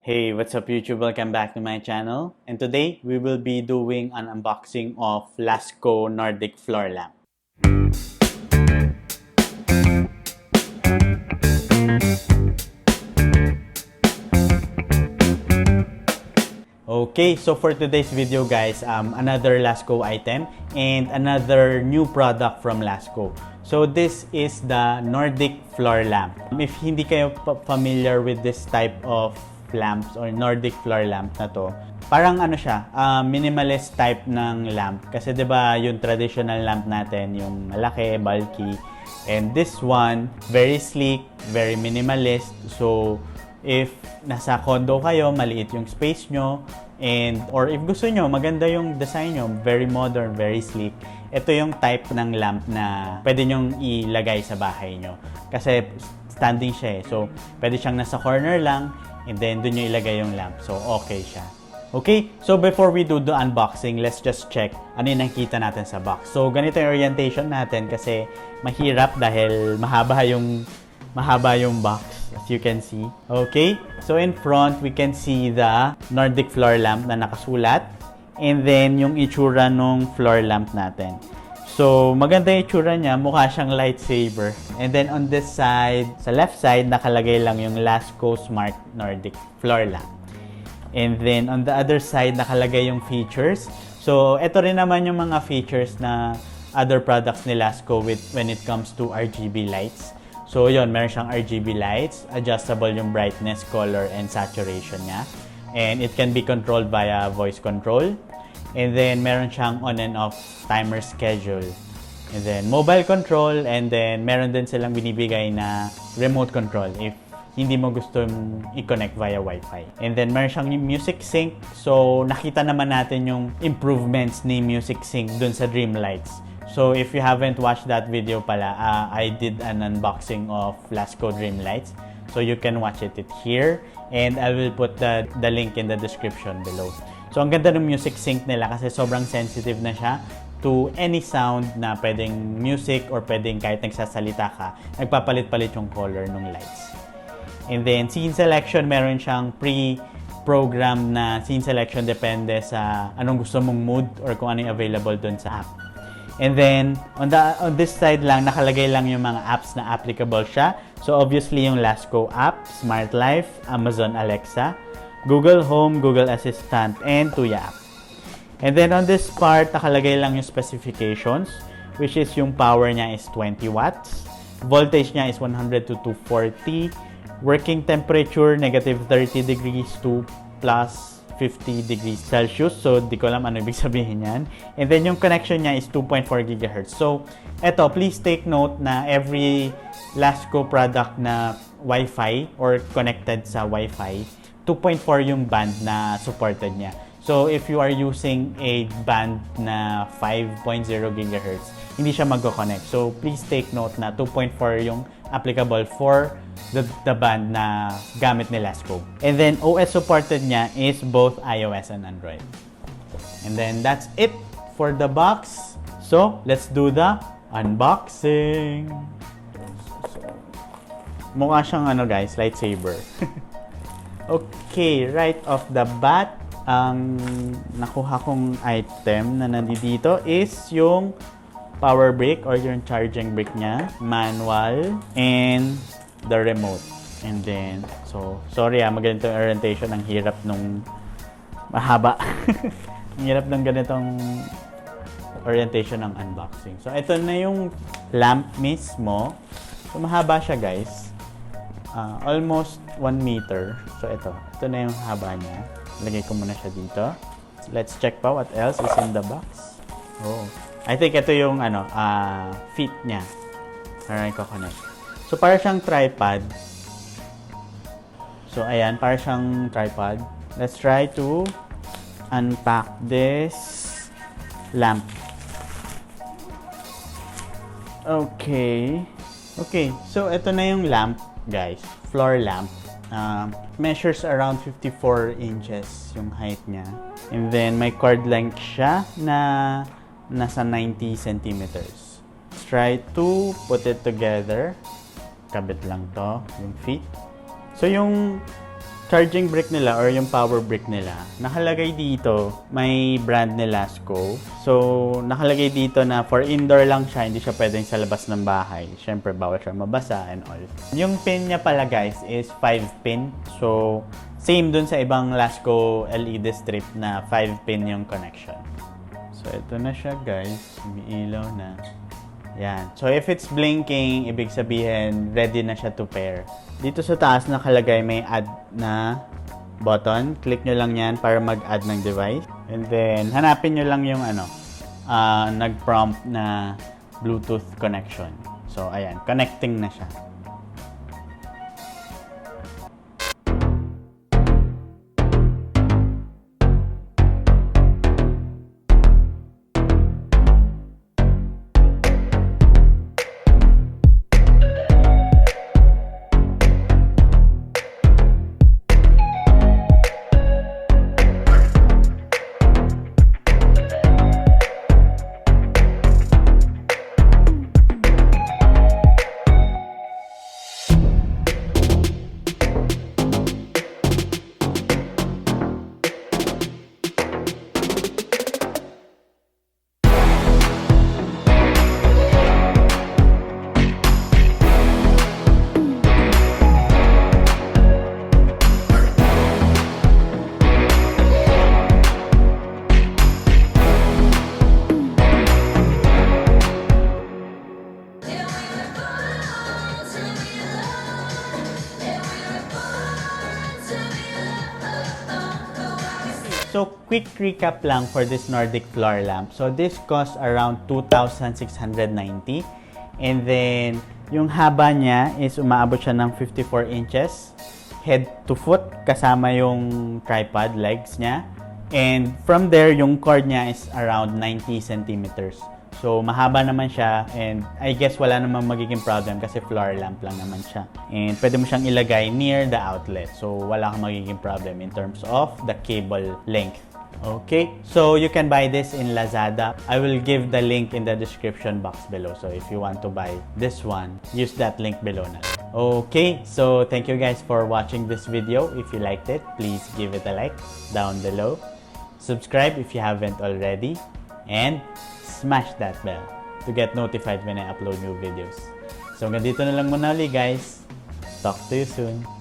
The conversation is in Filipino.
Hey, what's up YouTube? Welcome back to my channel. And today, we will be doing an unboxing of Lasco Nordic Floor Lamp. Okay, so for today's video guys, another Lasco item and another new product from Lasco. So this is the Nordic Floor Lamp. If hindi kayo familiar with this type of lamps or Nordic floor lamp na to, parang ano siya, minimalist type ng lamp. Kasi 'di ba yung traditional lamp natin, yung malaki, bulky. And this one, very sleek, very minimalist. So if nasa condo kayo, maliit yung space nyo, or if gusto nyo, maganda yung design nyo, very modern, very sleek, ito yung type ng lamp na pwede nyong ilagay sa bahay nyo. Kasi standing siya eh. So, pwede siyang nasa corner lang, and then dun nyo ilagay yung lamp. So, okay siya. Okay, so before we do the unboxing, let's just check ano yung nakita natin sa box. So, ganito yung orientation natin kasi mahirap dahil mahaba yung box, as you can see. Okay, so in front, we can see the Nordic floor lamp na nakasulat. And then, yung itsura nung floor lamp natin. So, maganda yung itsura niya. Mukha siyang lightsaber. And then, on this side, sa left side, nakalagay lang yung Lasco Smart Nordic Floor Lamp. And then, on the other side, nakalagay yung features. So, ito rin naman yung mga features na other products ni Lasco when it comes to RGB lights. So, yun, meron siyang RGB lights. Adjustable yung brightness, color, and saturation niya. And it can be controlled via voice control. And then, meron siyang on and off timer schedule. And then, mobile control. And then, meron din silang binibigay na remote control if hindi mo gusto i-connect via Wi-Fi. And then, meron siyang music sync. So, nakita naman natin yung improvements ni music sync dun sa Dreamlights. So, if you haven't watched that video pala, I did an unboxing of Lasco Dreamlights. So, you can watch it here. And I will put the link in the description below. So, ang ganda ng music sync nila kasi sobrang sensitive na siya to any sound na pwedeng music or pwedeng kahit nagsasalita ka, nagpapalit-palit yung color ng lights. And then, scene selection, meron siyang pre-program na scene selection depende sa anong gusto mong mood or kung ano yung available dun sa app. And then, on this side lang, nakalagay lang yung mga apps na applicable siya. So, obviously, yung Lasco app, Smart Life, Amazon Alexa, Google Home, Google Assistant, and Tuya app. And then, on this part, nakalagay lang yung specifications, which is yung power niya is 20 watts. Voltage niya is 100 to 240. Working temperature, negative 30 degrees to plus 50 degrees Celsius. So, di ko alam ano ibig sabihin yan. And then, yung connection niya is 2.4 GHz. So, eto, please take note na every Lasco product na Wi-Fi or connected sa Wi-Fi, 2.4 yung band na supported niya. So, if you are using a band na 5.0 GHz, hindi siya mag-connect. So, please take note na 2.4 yung applicable for the band na gamit ni Lasco. And then, OS supported niya is both iOS and Android. And then, that's it for the box. So, let's do the unboxing. Mukha siyang guys, lightsaber. Okay, right off the bat, ang nakuha kong item na nandito is yung power brick or yung charging brick niya, manual, and the remote. And then, so, sorry maganito yung orientation. Ang hirap nung mahaba. Ang hirap ng ganitong orientation ng unboxing. So, ito na yung lamp mismo. So, mahaba siya guys. Almost 1 meter. So, ito na yung haba niya. Lagay ko muna siya dito. Let's check pa what else is in the box. Oh, I think ito yung feet niya. Parang i-connect. So, para siyang tripod. So, ayan, para siyang tripod. Let's try to unpack this lamp. Okay. Okay, so ito na yung lamp, guys. Floor lamp. Measures around 54 inches yung height niya. And then, may cord length siya na nasa 90 centimeters. Let's try to put it together. Kabit lang to, yung feet. So, yung charging brick nila or yung power brick nila, nakalagay dito, may brand ni Lasco. So, nakalagay dito na for indoor lang siya, hindi siya pwedeng sa labas ng bahay. Siyempre, bawal siya mabasa and all. Yung pin niya pala guys is 5 pin. So, same dun sa ibang Lasco LED strip na 5 pin yung connection. So, ito na siya guys. Umiilaw na. Yan. So, if it's blinking, ibig sabihin, ready na siya to pair. Dito sa taas nakalagay may add na button. Click nyo lang yan para mag-add ng device. And then, hanapin nyo lang yung nag-prompt na Bluetooth connection. So, ayan. Connecting na siya. So, quick recap lang for this Nordic Floor Lamp. So, this costs around 2,690. And then, yung haba niya is umaabot siya ng 54 inches. Head to foot, kasama yung tripod legs niya. And from there, yung cord niya is around 90 centimeters. So, mahaba naman siya and I guess wala namang magiging problem kasi floor lamp lang naman siya. And pwede mo siyang ilagay near the outlet. So, wala kang magiging problem in terms of the cable length. Okay, so you can buy this in Lazada. I will give the link in the description box below. So, if you want to buy this one, use that link below na. Okay, so thank you guys for watching this video. If you liked it, please give it a like down below. Subscribe if you haven't already. And smash that bell to get notified when I upload new videos. So, hanggang dito na lang muna ulit guys. Talk to you soon.